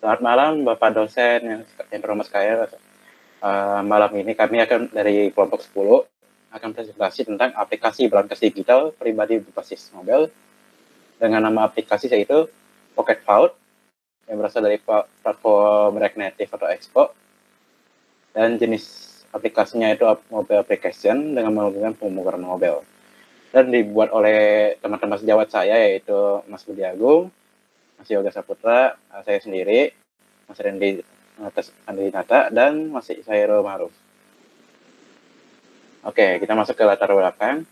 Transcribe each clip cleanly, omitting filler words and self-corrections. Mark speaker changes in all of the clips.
Speaker 1: Selamat malam Bapak dosen yang terhormat sekalian. Malam ini kami akan dari kelompok 10 akan presentasi tentang aplikasi berangkas digital pribadi berbasis mobile dengan nama aplikasi yaitu Pocket Vault yang berasal dari platform React Native atau Expo, dan jenis aplikasinya itu mobile application dengan menggunakan pemrograman mobile, dan dibuat oleh teman-teman sejawat saya yaitu Mas Budi Agung, Mas Yoga Saputra, saya sendiri, Mas Randy Nata, dan Mas Isairo Maruf. Oke, kita masuk ke latar belakang.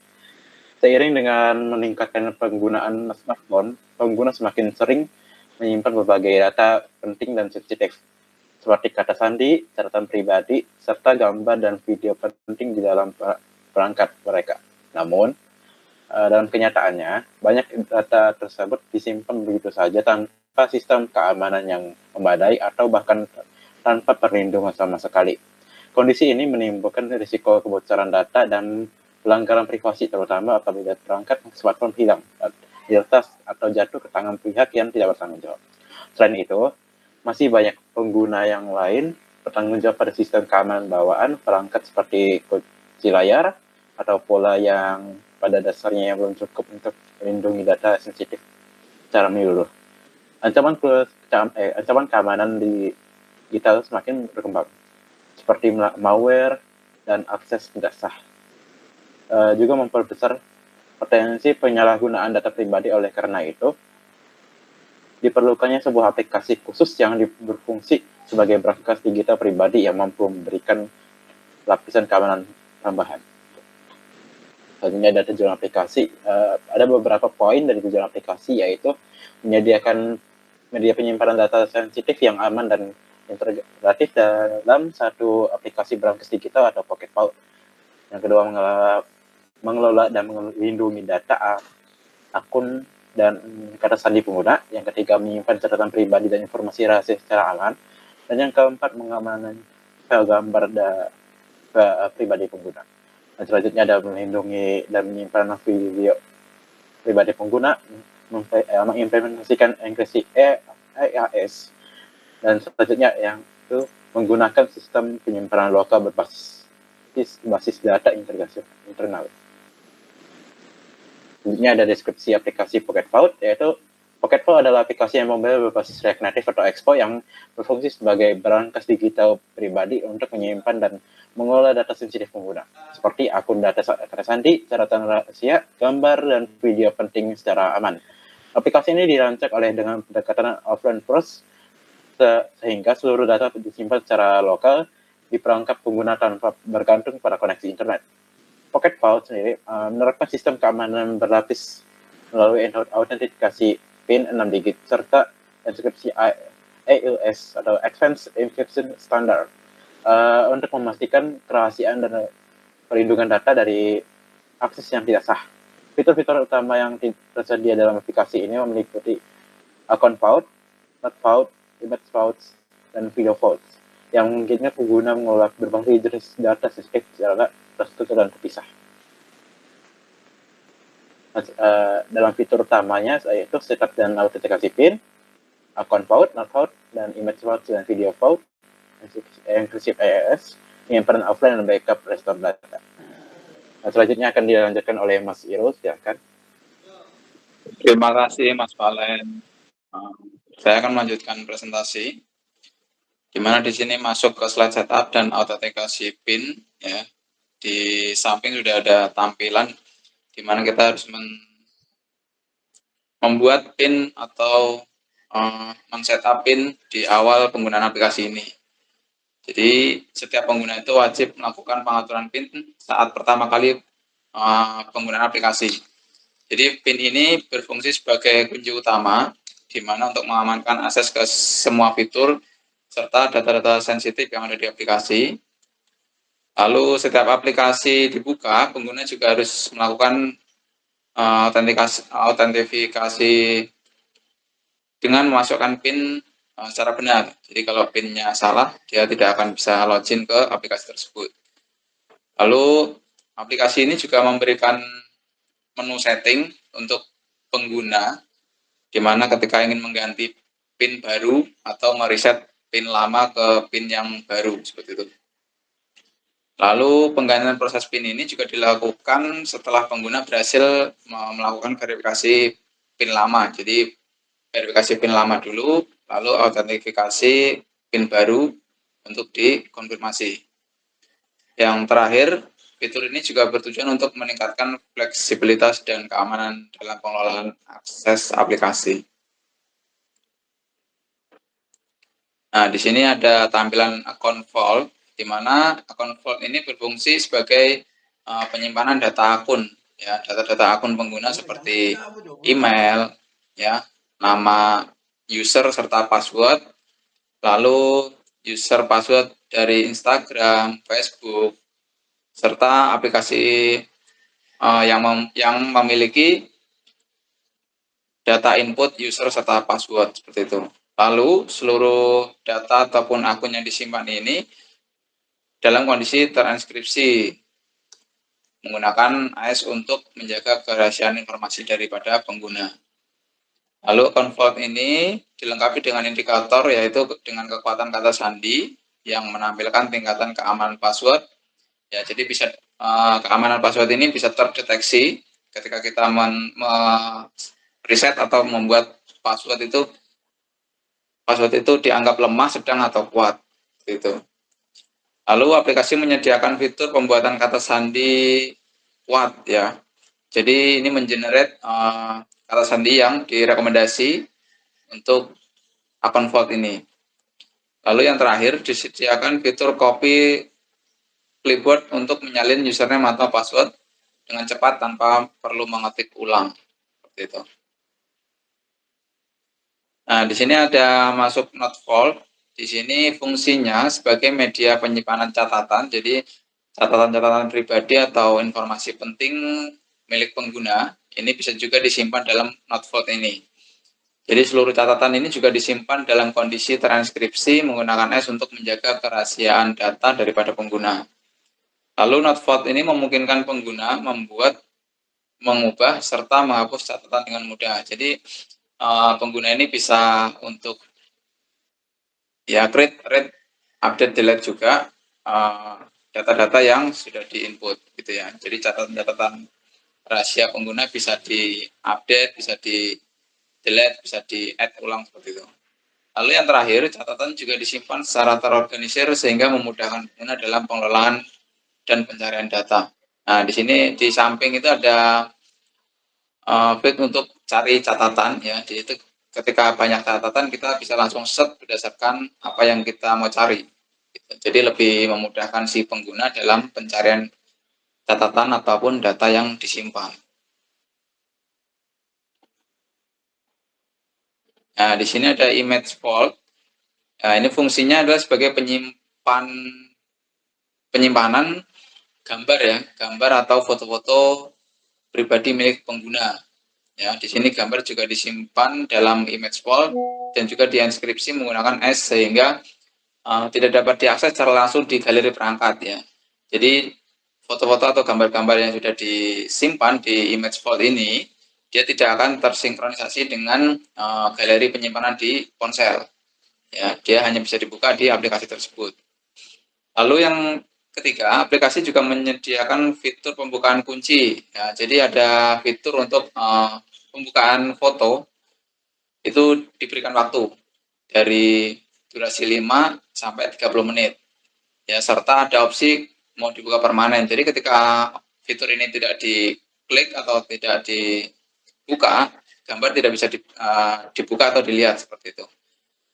Speaker 1: Seiring dengan meningkatkan penggunaan smartphone, pengguna semakin sering menyimpan berbagai data penting dan sensitif, seperti kata sandi, catatan pribadi, serta gambar dan video penting di dalam perangkat mereka. Namun, dalam kenyataannya, banyak data tersebut disimpan begitu saja tanpa sistem keamanan yang memadai atau bahkan tanpa perlindungan sama sekali. Kondisi ini menimbulkan risiko kebocoran data dan pelanggaran privasi, terutama apabila perangkat smartphone hilang, diretas atau jatuh ke tangan pihak yang tidak bertanggung jawab. Selain itu, masih banyak pengguna yang lain bertanggung jawab pada sistem keamanan bawaan perangkat seperti kunci layar atau pola yang pada dasarnya yang belum cukup untuk melindungi data sensitif secara menyeluruh. Ancaman keamanan digital semakin berkembang, seperti malware dan akses tidak sah. Juga memperbesar potensi penyalahgunaan data pribadi. Oleh karena itu, diperlukannya sebuah aplikasi khusus yang berfungsi sebagai berangkas digital pribadi yang mampu memberikan lapisan keamanan tambahan. Selanjutnya ada tujuan aplikasi. Ada beberapa poin dari tujuan aplikasi, yaitu menyediakan media penyimpanan data sensitif yang aman dan integratif dalam satu aplikasi berangkas digital atau Pocket Vault. Yang kedua, mengelola dan melindungi data akun dan kata sandi pengguna. Yang ketiga, menyimpan catatan pribadi dan informasi rahasia secara aman. Dan yang keempat, mengamankan file gambar pribadi pengguna. Dan selanjutnya ada melindungi dan menyimpan video pribadi pengguna, mengimplementasikan enkripsi EAS, dan selanjutnya yang itu menggunakan sistem penyimpanan lokal berbasis data integrasi internal. Selanjutnya ada deskripsi aplikasi Pocket Vault, yaitu Pocket Vault adalah aplikasi yang mobile berbasis React Native atau Expo yang berfungsi sebagai berangkas digital pribadi untuk menyimpan dan mengelola data sensitif pengguna, seperti akun data kata sandi, catatan rahasia, gambar, dan video penting secara aman. Aplikasi ini dirancang dengan pendekatan offline first, sehingga seluruh data disimpan secara lokal di perangkat pengguna tanpa bergantung pada koneksi internet. Pocket Vault sendiri menerapkan sistem keamanan berlapis melalui autentikasi PIN 6 digit serta enkripsi AES atau Advanced Encryption Standard untuk memastikan kerahasiaan dan perlindungan data dari akses yang tidak sah. Fitur-fitur utama yang tersedia dalam aplikasi ini meliputi account vault, not vault, image vault, dan video vault, yang memungkinkan pengguna mengelola berbagai jenis data sensitif secara terstruktur dan terpisah. Dalam fitur utamanya yaitu setup dan autentikasi PIN, account vault, not vault, dan image vault dan video vault, enkripsi AES, penyimpanan offline dan backup restore data. Selanjutnya akan dilanjutkan oleh Mas Iro, silakan.
Speaker 2: Terima kasih Mas Valen. Saya akan melanjutkan presentasi, di mana di sini masuk ke slide setup dan autentikasi PIN. Ya, di samping sudah ada tampilan di mana kita harus membuat PIN atau men-setup PIN di awal penggunaan aplikasi ini. Jadi setiap pengguna itu wajib melakukan pengaturan PIN saat pertama kali penggunaan aplikasi. Jadi PIN ini berfungsi sebagai kunci utama di mana untuk mengamankan akses ke semua fitur serta data-data sensitif yang ada di aplikasi. Lalu setiap aplikasi dibuka, pengguna juga harus melakukan autentifikasi dengan memasukkan PIN secara benar. Jadi kalau PIN-nya salah, dia tidak akan bisa login ke aplikasi tersebut. Lalu aplikasi ini juga memberikan menu setting untuk pengguna, di mana ketika ingin mengganti PIN baru atau mereset PIN lama ke PIN yang baru, seperti itu. Lalu penggantian proses PIN ini juga dilakukan setelah pengguna berhasil melakukan verifikasi PIN lama. Jadi verifikasi PIN lama dulu, lalu autentifikasi PIN baru untuk dikonfirmasi. Yang terakhir, fitur ini juga bertujuan untuk meningkatkan fleksibilitas dan keamanan dalam pengelolaan akses aplikasi. Nah, di sini ada tampilan account vault, di mana account vault ini berfungsi sebagai penyimpanan data akun, ya, data-data akun pengguna seperti email, ya, nama user serta password, lalu user password dari Instagram, Facebook, serta aplikasi yang memiliki data input user serta password, seperti itu. Lalu seluruh data ataupun akun yang disimpan ini dalam kondisi terinskripsi menggunakan AES untuk menjaga kerahasiaan informasi daripada pengguna. Lalu account vault ini dilengkapi dengan indikator, yaitu dengan kekuatan kata sandi yang menampilkan tingkatan keamanan password. Ya, jadi bisa keamanan password ini bisa terdeteksi ketika kita reset atau membuat password itu dianggap lemah, sedang atau kuat, gitu. Lalu aplikasi menyediakan fitur pembuatan kata sandi kuat, ya. Jadi ini mengenerate kata sandi yang direkomendasi untuk account vault ini. Lalu yang terakhir, disediakan fitur copy clipboard untuk menyalin username atau password dengan cepat tanpa perlu mengetik ulang, seperti itu. Nah, di sini ada masuk not vault. Di sini fungsinya sebagai media penyimpanan catatan. Jadi catatan-catatan pribadi atau informasi penting milik pengguna ini bisa juga disimpan dalam not vault ini. Jadi seluruh catatan ini juga disimpan dalam kondisi transkripsi menggunakan AES untuk menjaga kerahasiaan data daripada pengguna. Lalu not vault ini memungkinkan pengguna membuat, mengubah, serta menghapus catatan dengan mudah. Jadi pengguna ini bisa untuk ya create, update, delete juga data-data yang sudah diinput, gitu ya. Jadi catatan-catatan rahasia pengguna bisa di-update, bisa di-delete, bisa di-add ulang, seperti itu. Lalu yang terakhir, catatan juga disimpan secara terorganisir sehingga memudahkan pengguna dalam pengelolaan dan pencarian data. Nah, di sini di samping itu ada klik untuk cari catatan, ya. Jadi itu ketika banyak catatan kita bisa langsung search berdasarkan apa yang kita mau cari. Jadi lebih memudahkan si pengguna dalam pencarian catatan ataupun data yang disimpan. Nah, di sini ada image vault. Nah, ini fungsinya adalah sebagai penyimpanan gambar, ya, gambar atau foto-foto pribadi milik pengguna. Ya, di sini gambar juga disimpan dalam image vault dan juga diinskripsi menggunakan AES sehingga tidak dapat diakses secara langsung di galeri perangkat, ya. Jadi foto-foto atau gambar-gambar yang sudah disimpan di image vault ini dia tidak akan tersinkronisasi dengan galeri penyimpanan di ponsel. Ya, dia hanya bisa dibuka di aplikasi tersebut. Lalu yang ketiga, aplikasi juga menyediakan fitur pembukaan kunci. Ya, jadi ada fitur untuk pembukaan foto itu diberikan waktu dari durasi 5 sampai 30 menit. Ya, serta ada opsi mau dibuka permanen. Jadi ketika fitur ini tidak diklik atau tidak dibuka, gambar tidak bisa dibuka atau dilihat, seperti itu.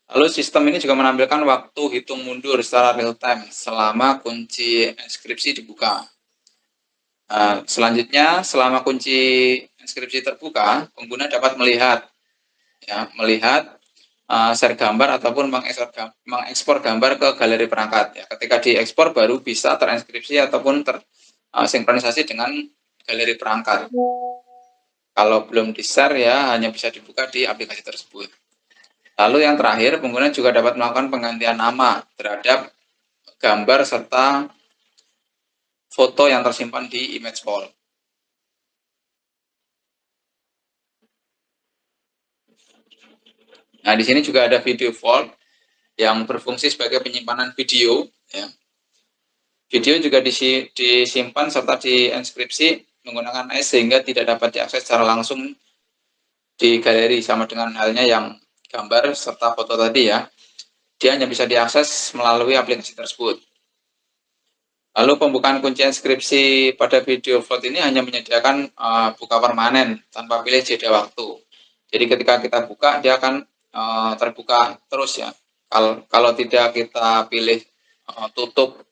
Speaker 2: Lalu sistem ini juga menampilkan waktu hitung mundur secara real time selama kunci inskripsi dibuka. Selanjutnya, selama kunci inskripsi terbuka, pengguna dapat melihat share gambar ataupun mengekspor gambar ke galeri perangkat. Ya, ketika diekspor baru bisa terinskripsi ataupun tersinkronisasi dengan galeri perangkat. Kalau belum di-share, ya hanya bisa dibuka di aplikasi tersebut. Lalu yang terakhir, pengguna juga dapat melakukan penggantian nama terhadap gambar serta foto yang tersimpan di image vault. Nah, di sini juga ada video vault yang berfungsi sebagai penyimpanan video. Ya. Video juga disimpan serta dienkripsi menggunakan AES sehingga tidak dapat diakses secara langsung di galeri, sama dengan halnya yang gambar serta foto tadi ya. Dia hanya bisa diakses melalui aplikasi tersebut. Lalu pembukaan kunci inskripsi pada video vault ini hanya menyediakan buka permanen tanpa pilih jeda waktu. Jadi ketika kita buka dia akan terbuka terus ya. Kalau tidak kita pilih tutup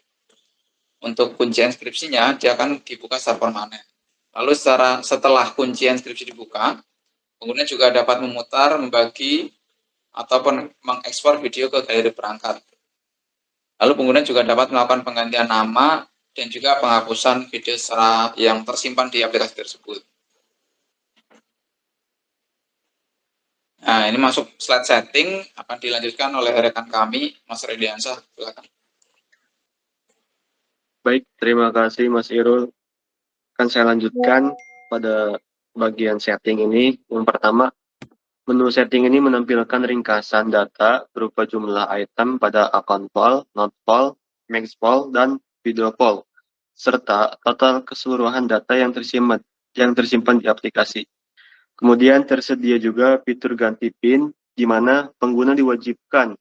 Speaker 2: untuk kunci inskripsinya, dia akan dibuka secara permanen. Lalu setelah kunci inskripsi dibuka, pengguna juga dapat memutar, membagi, ataupun mengekspor video ke galeri perangkat. Lalu pengguna juga dapat melakukan penggantian nama dan juga penghapusan video yang tersimpan di aplikasi tersebut. Nah, ini masuk slide setting, akan dilanjutkan oleh rekan kami, Mas Rediansyah. Silakan.
Speaker 3: Baik, terima kasih Mas Irul. Akan saya lanjutkan pada bagian setting ini. Yang pertama, menu setting ini menampilkan ringkasan data berupa jumlah item pada akun poll, not poll, max poll, dan video poll, serta total keseluruhan data yang tersimpan di aplikasi. Kemudian tersedia juga fitur ganti PIN, di mana pengguna diwajibkan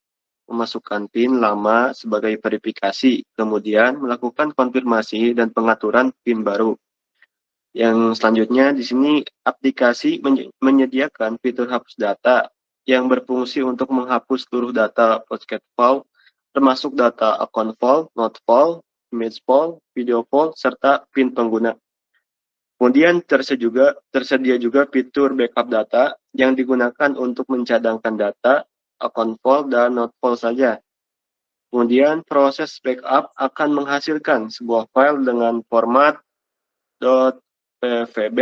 Speaker 3: memasukkan PIN lama sebagai verifikasi, kemudian melakukan konfirmasi dan pengaturan PIN baru. Yang selanjutnya di sini aplikasi menyediakan fitur hapus data yang berfungsi untuk menghapus seluruh data podcast vault, termasuk data akun vault, not vault, image vault, video vault, serta PIN pengguna. Kemudian tersedia juga fitur backup data yang digunakan untuk mencadangkan data akun vault dan not vault saja. Kemudian proses backup akan menghasilkan sebuah file dengan format .pvb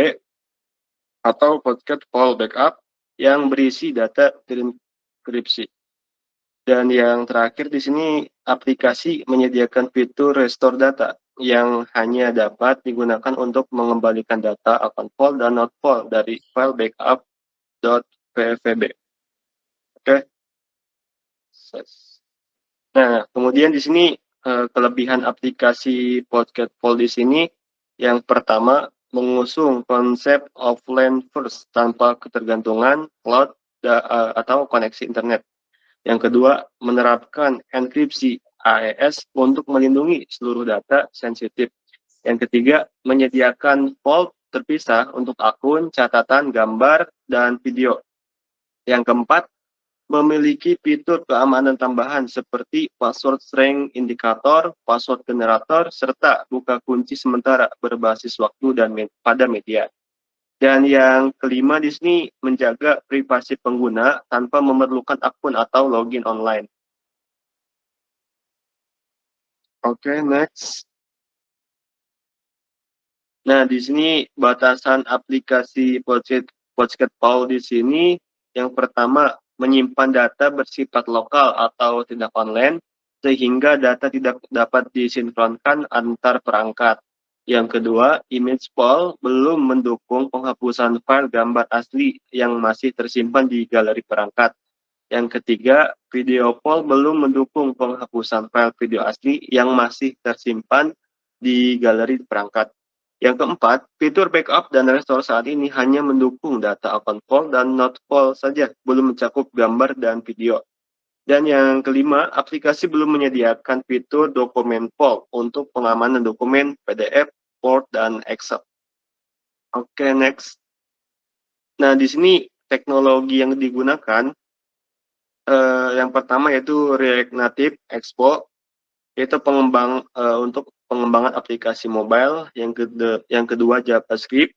Speaker 3: atau podcast vault backup yang berisi data terenkripsi. Dan yang terakhir di sini aplikasi menyediakan fitur restore data yang hanya dapat digunakan untuk mengembalikan data akun vault dan not vault dari file backup.pvb. Oke. Nah, kemudian di sini kelebihan aplikasi podcast vault di sini yang pertama mengusung konsep offline first tanpa ketergantungan cloud atau koneksi internet. Yang kedua, menerapkan enkripsi AES untuk melindungi seluruh data sensitif. Yang ketiga, menyediakan vault terpisah untuk akun, catatan, gambar, dan video. Yang keempat, memiliki fitur keamanan tambahan seperti password strength indikator, password generator, serta buka kunci sementara berbasis waktu dan pada media. Dan yang kelima di sini menjaga privasi pengguna tanpa memerlukan akun atau login online. Oke, next. Nah, di sini batasan aplikasi podcast vault di sini yang pertama menyimpan data bersifat lokal atau tidak online sehingga data tidak dapat disinkronkan antar perangkat. Yang kedua, image vault belum mendukung penghapusan file gambar asli yang masih tersimpan di galeri perangkat. Yang ketiga, video vault belum mendukung penghapusan file video asli yang masih tersimpan di galeri perangkat. Yang keempat, fitur backup dan restore saat ini hanya mendukung data akun vault dan not vault saja, belum mencakup gambar dan video. Dan yang kelima, aplikasi belum menyediakan fitur dokumen vault untuk pengamanan dokumen PDF, Word, dan Excel. Oke, next. Nah, di sini teknologi yang digunakan, yang pertama yaitu React Native Expo, yaitu untuk pengembangan aplikasi mobile. Yang kedua JavaScript,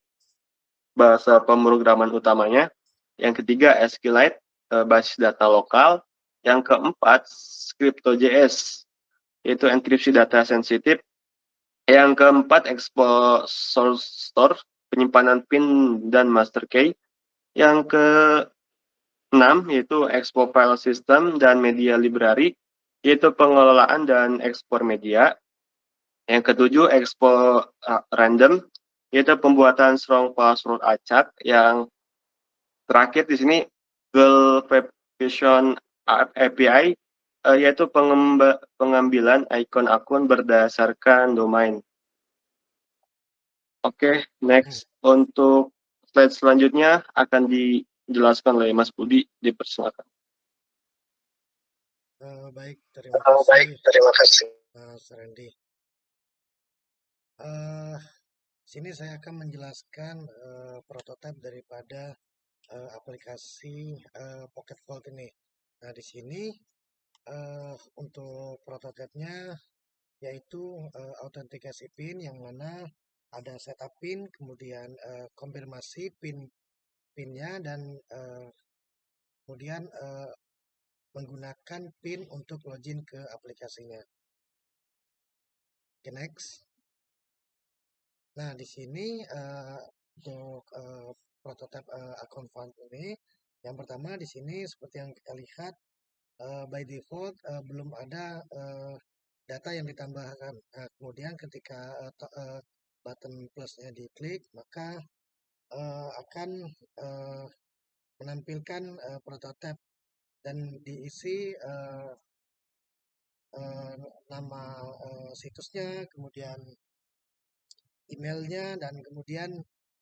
Speaker 3: bahasa pemrograman utamanya. Yang ketiga SQLite, basis data lokal. Yang keempat Crypto.js, yaitu enkripsi data sensitif. Yang keempat Expo Source Store, penyimpanan PIN dan master key. Yang keenam yaitu Expo File System dan Media Library, yaitu pengelolaan dan ekspor media. Yang ketujuh Expo Random, yaitu pembuatan strong password acak. Yang terakhir di sini Google Verification API, yaitu pengambilan ikon akun berdasarkan domain. Oke, next. Untuk slide selanjutnya akan dijelaskan oleh Mas Budi, dipersilakan.
Speaker 4: Baik, terima kasih Mas Randy. Sini saya akan menjelaskan prototipe daripada aplikasi Pocket Vault ini. Nah, di sini untuk prototipenya yaitu autentikasi PIN, yang mana ada setup PIN, kemudian konfirmasi PIN-nya, dan kemudian menggunakan PIN untuk login ke aplikasinya. Oke, next. Nah, di sini untuk prototipe akun Vault ini, yang pertama di sini seperti yang kita lihat, by default belum ada data yang ditambahkan. Nah, kemudian ketika button plusnya diklik, maka akan menampilkan prototipe dan diisi nama situsnya, kemudian emailnya, dan kemudian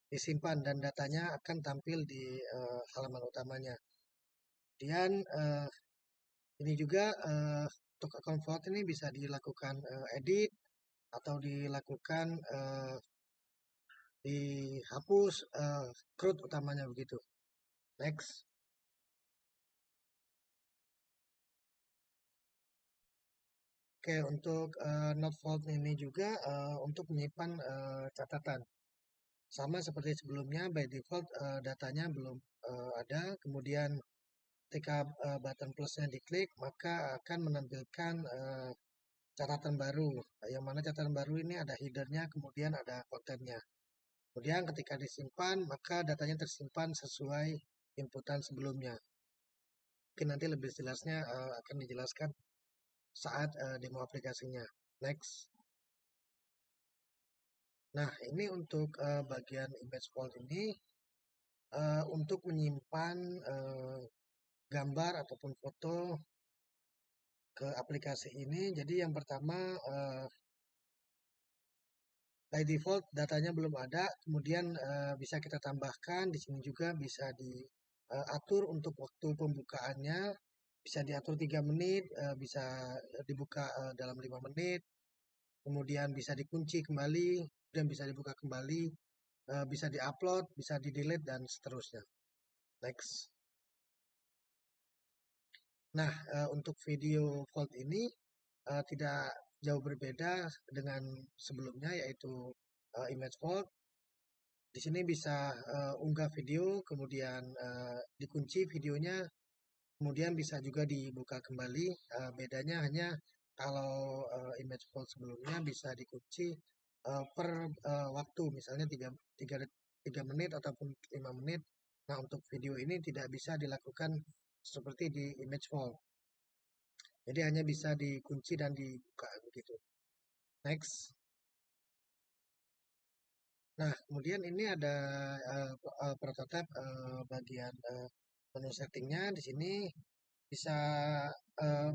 Speaker 4: disimpan, dan datanya akan tampil di halaman utamanya. Kemudian ini juga untuk akun Vault ini bisa dilakukan edit atau dilakukan dihapus CRUD utamanya begitu. Next. Oke, untuk Not Vault ini juga untuk menyimpan catatan. Sama seperti sebelumnya, by default datanya belum ada. Kemudian ketika button plusnya diklik, maka akan menampilkan catatan baru. Yang mana catatan baru ini ada headernya, kemudian ada kontennya. Kemudian ketika disimpan, maka datanya tersimpan sesuai inputan sebelumnya. Mungkin nanti lebih jelasnya akan dijelaskan saat demo aplikasinya. Next. Nah, ini untuk bagian image vault ini untuk menyimpan gambar ataupun foto ke aplikasi ini. Jadi yang pertama by default datanya belum ada, kemudian bisa kita tambahkan. Di sini juga bisa diatur untuk waktu pembukaannya, bisa diatur 3 menit, bisa dibuka dalam 5 menit, kemudian bisa dikunci kembali, kemudian bisa dibuka kembali, bisa diupload, bisa di-delete, dan seterusnya. Next. Nah, untuk video Vault ini tidak jauh berbeda dengan sebelumnya, yaitu image Vault. Di sini bisa unggah video, kemudian dikunci videonya, kemudian bisa juga dibuka kembali. Bedanya hanya kalau image Vault sebelumnya bisa dikunci per waktu, misalnya 3 menit ataupun 5 menit. Nah, untuk video ini tidak bisa dilakukan seperti di image Vault. Jadi hanya bisa dikunci dan dibuka begitu. Next. Nah, kemudian ini ada prototipe bagian menu settingnya. Di sini bisa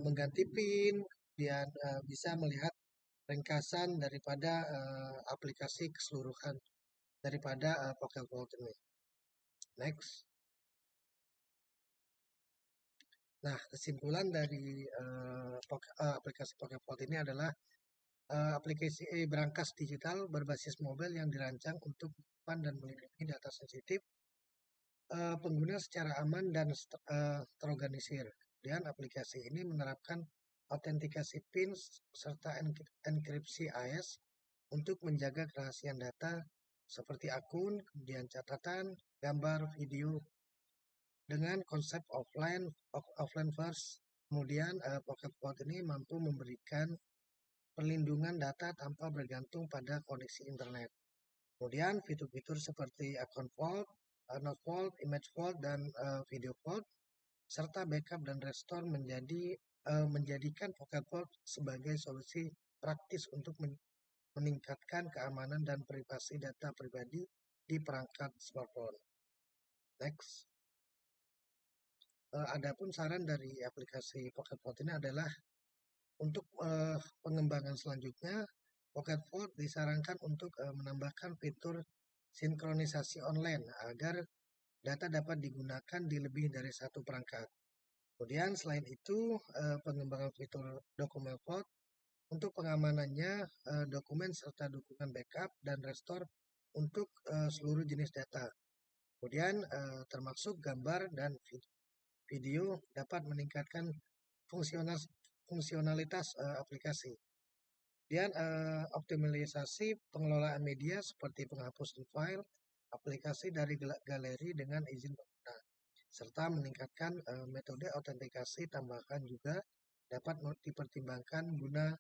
Speaker 4: mengganti PIN, kemudian bisa melihat ringkasan daripada aplikasi keseluruhan daripada Pocket Vault ini. Next. Nah, kesimpulan dari aplikasi Pocket Vault ini adalah aplikasi berangkas digital berbasis mobile yang dirancang untuk menyimpan dan melindungi data sensitif pengguna secara aman dan terorganisir. Dan aplikasi ini menerapkan autentikasi PIN serta enkripsi AES untuk menjaga kerahasiaan data seperti akun, kemudian catatan, gambar, video dengan konsep offline first. Kemudian Pocket Vault ini mampu memberikan perlindungan data tanpa bergantung pada koneksi internet. Kemudian fitur-fitur seperti akun Vault, Not Vault, Image Vault, dan Video Vault, serta backup dan restore menjadikan Pocket Vault sebagai solusi praktis untuk meningkatkan keamanan dan privasi data pribadi di perangkat smartphone. Next. Adapun saran dari aplikasi Pocket Vote ini adalah untuk pengembangan selanjutnya, Pocket Vote disarankan untuk menambahkan fitur sinkronisasi online agar data dapat digunakan di lebih dari satu perangkat. Kemudian selain itu, pengembangan fitur dokumen vote untuk pengamanannya, dokumen serta dukungan backup dan restore untuk seluruh jenis data. Kemudian termasuk gambar dan video dapat meningkatkan fungsionalitas aplikasi. Kemudian optimalisasi pengelolaan media seperti penghapusan file aplikasi dari galeri dengan izin pengguna, serta meningkatkan metode autentikasi tambahan juga dapat dipertimbangkan guna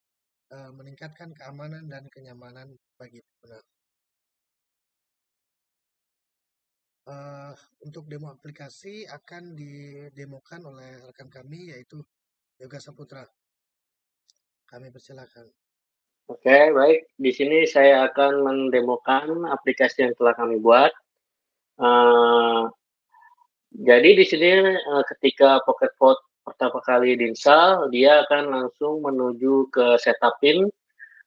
Speaker 4: meningkatkan keamanan dan kenyamanan bagi pengguna. Untuk demo aplikasi akan didemokan oleh rekan kami yaitu Yoga Saputra. Kami persilakan.
Speaker 5: Oke, baik. Di sini saya akan mendemokan aplikasi yang telah kami buat. Jadi di sini ketika Pocket Vote pertama kali diinstal, dia akan langsung menuju ke setup PIN,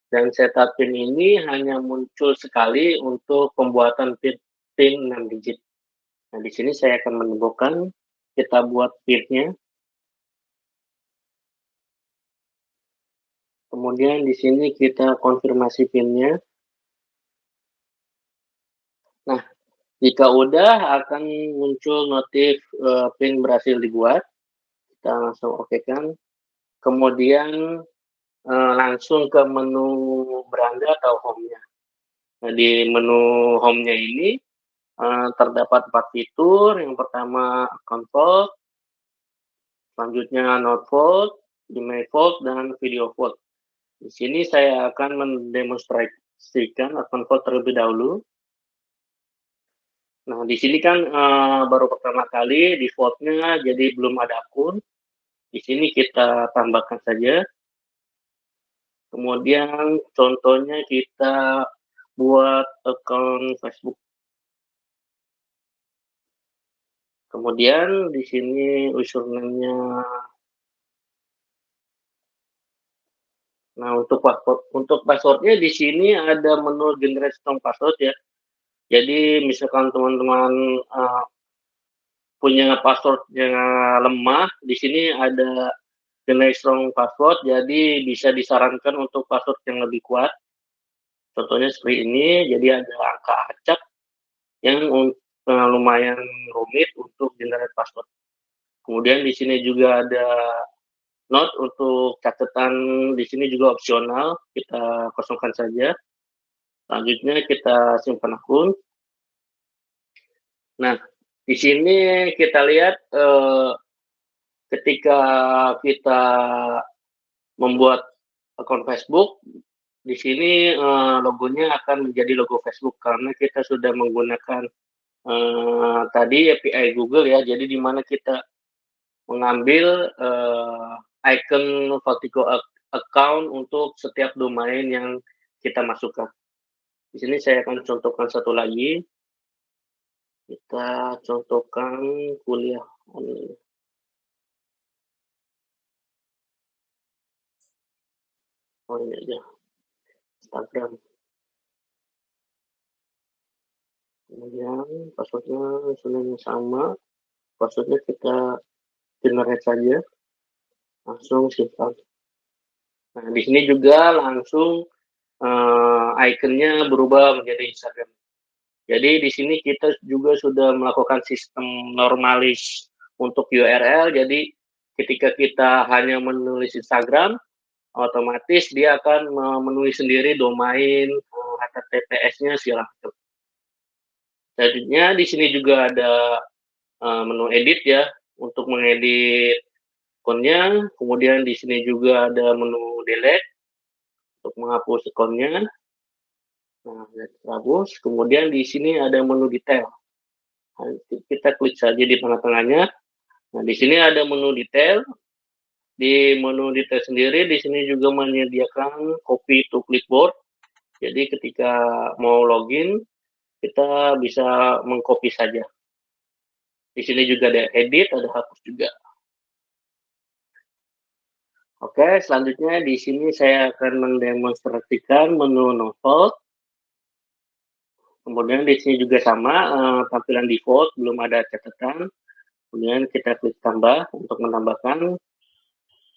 Speaker 5: dan setup PIN ini hanya muncul sekali untuk pembuatan PIN 6 digit. Nah, di sini saya akan menemukan, kita buat PIN-nya. Kemudian di sini kita konfirmasi PIN-nya. Nah, jika udah akan muncul notif PIN berhasil dibuat. Kita langsung oke-kan. Kemudian langsung ke menu beranda atau home-nya. Nah, di menu home-nya ini terdapat 4 fitur. Yang pertama account vote, selanjutnya note vote, email vote, dan video vote. Di sini saya akan mendemonstrasikan account vote terlebih dahulu. Nah, di sini kan baru pertama kali di vote-nya, jadi belum ada akun. Di sini kita tambahkan saja. Kemudian contohnya kita buat akun Facebook. Kemudian di sini username-nya. Nah, untuk password-nya di sini ada menu generate strong password ya. Jadi misalkan teman-teman punya password yang lemah, di sini ada generate strong password, jadi bisa disarankan untuk password yang lebih kuat. Contohnya seperti ini, jadi ada angka acak yang lumayan rumit untuk generate password. Kemudian di sini juga ada note untuk catatan, di sini juga opsional, kita kosongkan saja. Selanjutnya kita simpan akun. Nah, di sini kita lihat ketika kita membuat akun Facebook, di sini logonya akan menjadi logo Facebook karena kita sudah menggunakan tadi API Google ya. Jadi di mana kita mengambil icon Vertigo account untuk setiap domain yang kita masukkan. Di sini saya akan contohkan satu lagi. Kita contohkan kuliah online. Oh, ini aja. Instagram. Kemudian passwordnya sebenarnya sama. Passwordnya kita generate saja. Langsung simpan. Nah, di sini juga langsung ikonnya berubah menjadi Instagram. Jadi di sini kita juga sudah melakukan sistem normalis untuk URL. Jadi ketika kita hanya menulis Instagram, otomatis dia akan menulis sendiri domain, HTTPS-nya segala macam. Selanjutnya di sini juga ada menu edit ya untuk mengedit akunnya. Kemudian di sini juga ada menu delete untuk menghapus akunnya. Nah, hapus. Kemudian di sini ada menu detail. Nah, kita klik saja di tengah-tengahnya. Nah, di sini ada menu detail. Di menu detail sendiri, di sini juga menyediakan copy to clipboard. Jadi ketika mau login, kita bisa mengcopy saja. Di sini juga ada edit, ada hapus juga. Oke, selanjutnya di sini saya akan mendemonstrasikan menu novel. Kemudian di sini juga sama, tampilan default, belum ada catatan. Kemudian kita klik tambah untuk menambahkan.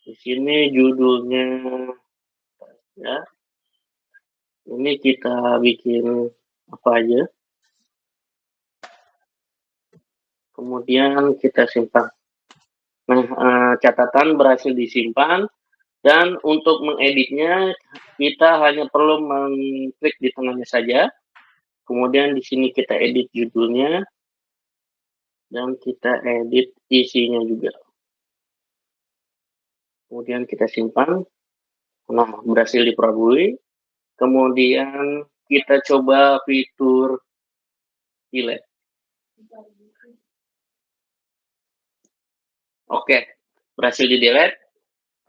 Speaker 5: Di sini judulnya, ya. Ini kita bikin apa aja. Kemudian kita simpan. Nah, catatan berhasil disimpan. Dan untuk mengeditnya, kita hanya perlu mengklik di tengahnya saja. Kemudian di sini kita edit judulnya. Dan kita edit isinya juga. Kemudian kita simpan. Nah, berhasil diperbarui. Kemudian kita coba fitur delete. Oke, berhasil di delete.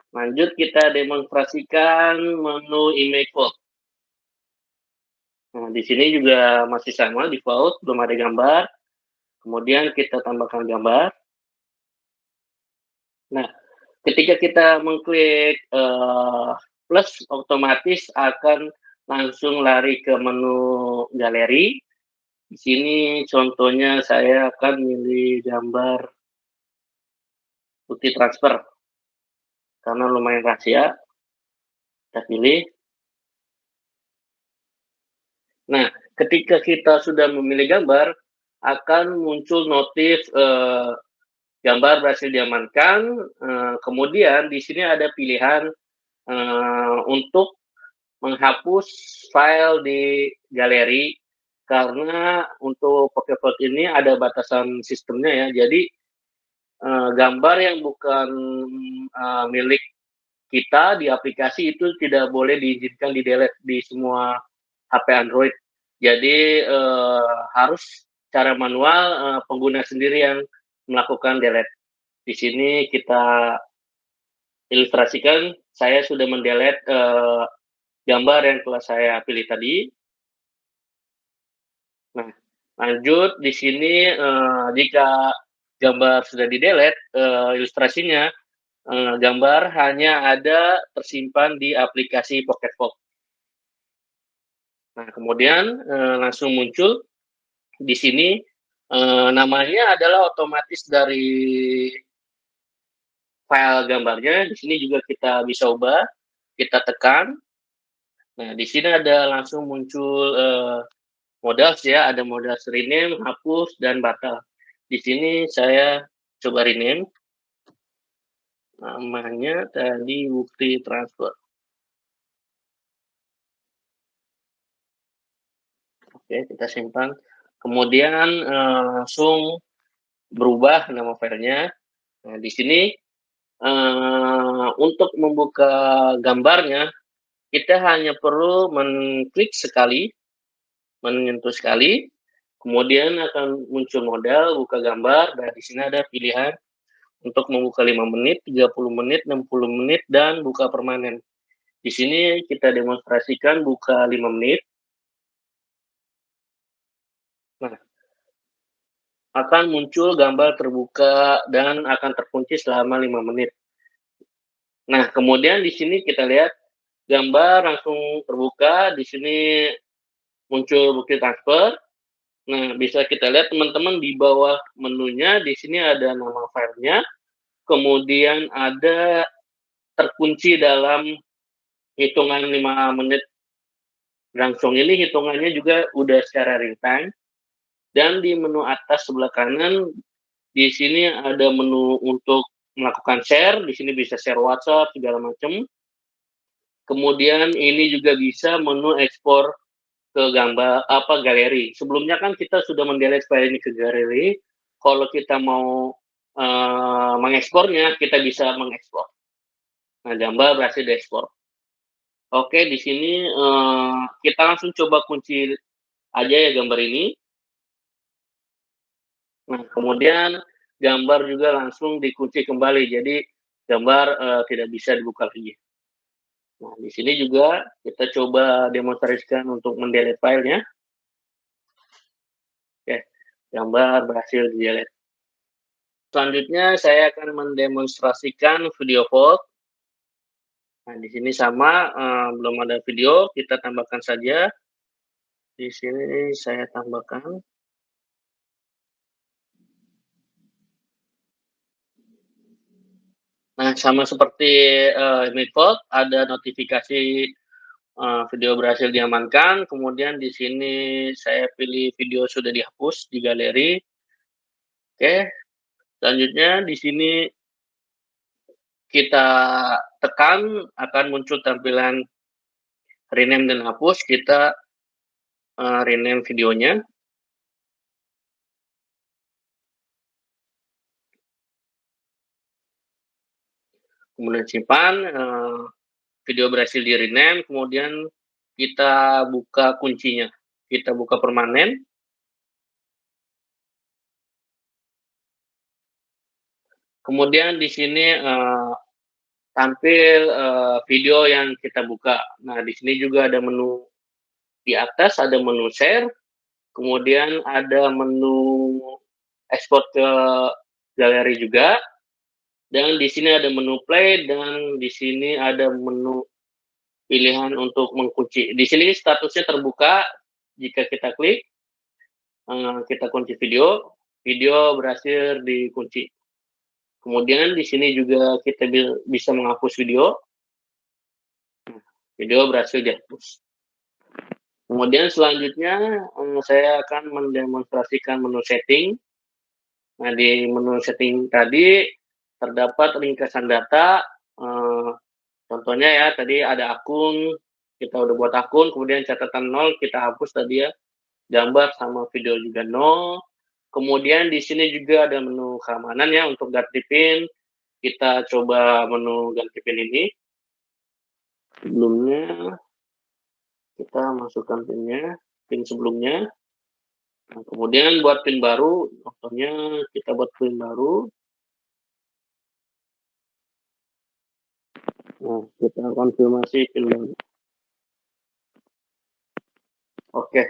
Speaker 5: Lanjut kita demonstrasikan menu image vault. Nah, di sini juga masih sama default, belum ada gambar. Kemudian kita tambahkan gambar. Nah, ketika kita mengklik plus, otomatis akan langsung lari ke menu galeri. Di sini contohnya saya akan milih gambar putih transfer. Karena lumayan rahasia. Kita pilih. Nah, ketika kita sudah memilih gambar, akan muncul notif gambar berhasil diamankan. Kemudian di sini ada pilihan untuk menghapus file di galeri, karena untuk Pocket Vault ini ada batasan sistemnya ya. Jadi gambar yang bukan milik kita di aplikasi itu tidak boleh diizinkan di delete di semua HP Android. Jadi harus secara manual pengguna sendiri yang melakukan delete. Di sini kita ilustrasikan, saya sudah mendelete gambar yang telah saya pilih tadi. Nah, lanjut di sini jika gambar sudah di-delete, ilustrasinya gambar hanya ada tersimpan di aplikasi Pocket Vault. Nah, kemudian langsung muncul di sini namanya adalah otomatis dari file gambarnya. Di sini juga kita bisa ubah, kita tekan. Nah, di sini ada langsung muncul modals ya, ada modals rename, hapus, dan batal. Di sini saya coba rename. Namanya tadi bukti transfer. Oke, kita simpan. Kemudian langsung berubah nama filenya. Nah, di sini untuk membuka gambarnya, kita hanya perlu mengklik sekali, menyentuh sekali, kemudian akan muncul modal buka gambar. Dan di sini ada pilihan untuk membuka 5 menit, 30 menit, 60 menit, dan buka permanen. Di sini kita demonstrasikan buka 5 menit. Nah, akan muncul gambar terbuka dan akan terkunci selama 5 menit. Nah, kemudian di sini kita lihat gambar langsung terbuka. Di sini muncul bukti transfer. Nah, bisa kita lihat teman-teman di bawah menunya, di sini ada nama filenya. Kemudian ada terkunci dalam hitungan 5 menit langsung. Ini hitungannya juga udah secara real time. Dan di menu atas sebelah kanan, di sini ada menu untuk melakukan share. Di sini bisa share WhatsApp, segala macam. Kemudian ini juga bisa menu ekspor ke gambar galeri. Sebelumnya kan kita sudah mendelete file ini ke galeri. Kalau kita mau mengekspornya, kita bisa mengekspor. Nah, gambar berhasil diekspor. Oke, di sini kita langsung coba kunci aja ya gambar ini. Nah, kemudian gambar juga langsung dikunci kembali, jadi gambar tidak bisa dibuka lagi. Nah, di sini juga kita coba demonstrasikan untuk mendelete filenya. Oke, gambar berhasil di-delete. Selanjutnya saya akan mendemonstrasikan video vault. Nah, di sini sama, belum ada video, kita tambahkan saja. Di sini saya tambahkan. Nah, sama seperti Midvault, ada notifikasi video berhasil diamankan. Kemudian di sini saya pilih video sudah dihapus di galeri. Oke, selanjutnya di sini kita tekan akan muncul tampilan rename dan hapus. Kita rename videonya. Kemudian simpan, video berhasil di rename, kemudian kita buka kuncinya. Kita buka permanen. Kemudian di sini tampil video yang kita buka. Nah, di sini juga ada menu di atas, ada menu share, kemudian ada menu export ke galeri juga, dan di sini ada menu play, dan di sini ada menu pilihan untuk mengunci. Di sini statusnya terbuka. Jika kita klik, kita kunci video, video berhasil dikunci. Kemudian di sini juga kita bisa menghapus video. Video berhasil dihapus. Kemudian selanjutnya saya akan mendemonstrasikan menu setting. Nah, di menu setting tadi terdapat ringkasan data. Contohnya ya, tadi ada akun, kita udah buat akun, kemudian catatan 0 kita hapus tadi ya. Gambar sama video juga 0. Kemudian di sini juga ada menu keamanan ya untuk ganti PIN. Kita coba menu ganti PIN ini. Sebelumnya kita masukkan PIN sebelumnya. Nah, kemudian buat PIN baru, contohnya kita buat PIN baru. Nah, kita konfirmasi PIN baru. Oke,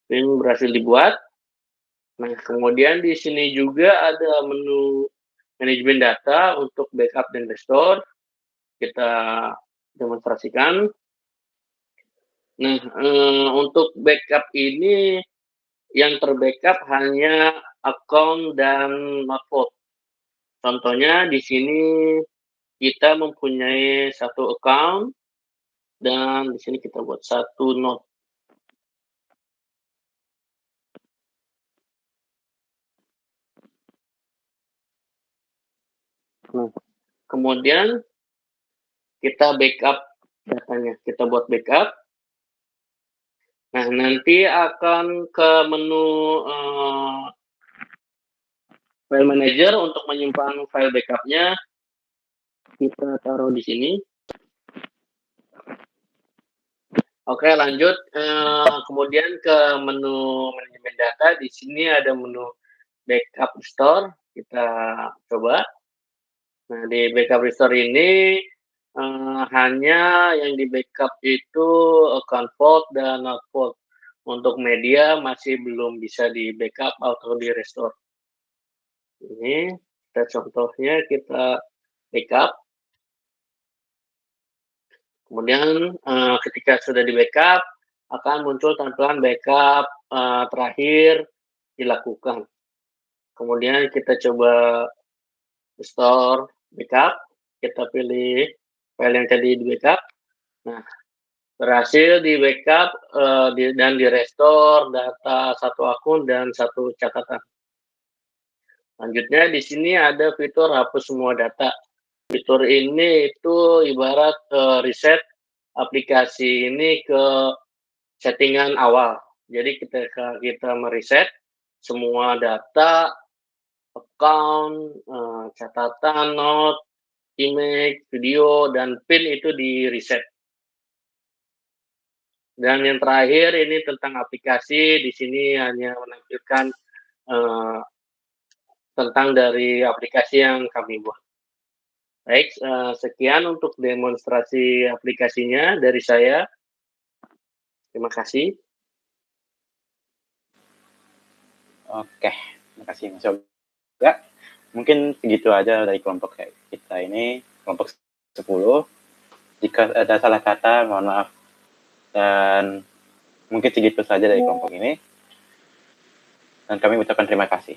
Speaker 5: PIN berhasil dibuat. Nah, kemudian di sini juga ada menu manajemen data untuk backup dan restore. Kita demonstrasikan. Nah, untuk backup ini yang terbackup hanya account dan notebook. Contohnya di sini kita mempunyai satu account dan di sini kita buat satu note. Nah, kemudian kita backup datanya. Kita buat backup. Nah, nanti akan ke menu file manager untuk menyimpan file backupnya. Kita taruh di sini. Oke, lanjut. Kemudian ke menu manajemen data. Di sini ada menu backup restore. Kita coba. Nah, di backup restore ini hanya yang di backup itu account vault dan not vault. Untuk media masih belum bisa di backup atau di restore. Ini kita contohnya kita backup. Kemudian ketika sudah di backup akan muncul tampilan backup terakhir dilakukan. Kemudian kita coba restore backup. Kita pilih file yang tadi di backup. Nah, berhasil di backup dan di restore data satu akun dan satu catatan. Selanjutnya di sini ada fitur hapus semua data. Fitur ini itu ibarat reset aplikasi ini ke settingan awal. Jadi ketika kita mereset semua data, account, catatan, note, image, video, dan PIN itu di reset. Dan yang terakhir ini tentang aplikasi. Di sini hanya menampilkan tentang dari aplikasi yang kami buat. Baik, sekian untuk demonstrasi aplikasinya dari saya. Terima kasih.
Speaker 1: Oke, terima kasih Mas Yoga. Mungkin segitu aja dari kelompok kita ini, kelompok 10. Jika ada salah kata, mohon maaf. Dan mungkin segitu saja dari kelompok ini. Dan kami ucapkan terima kasih.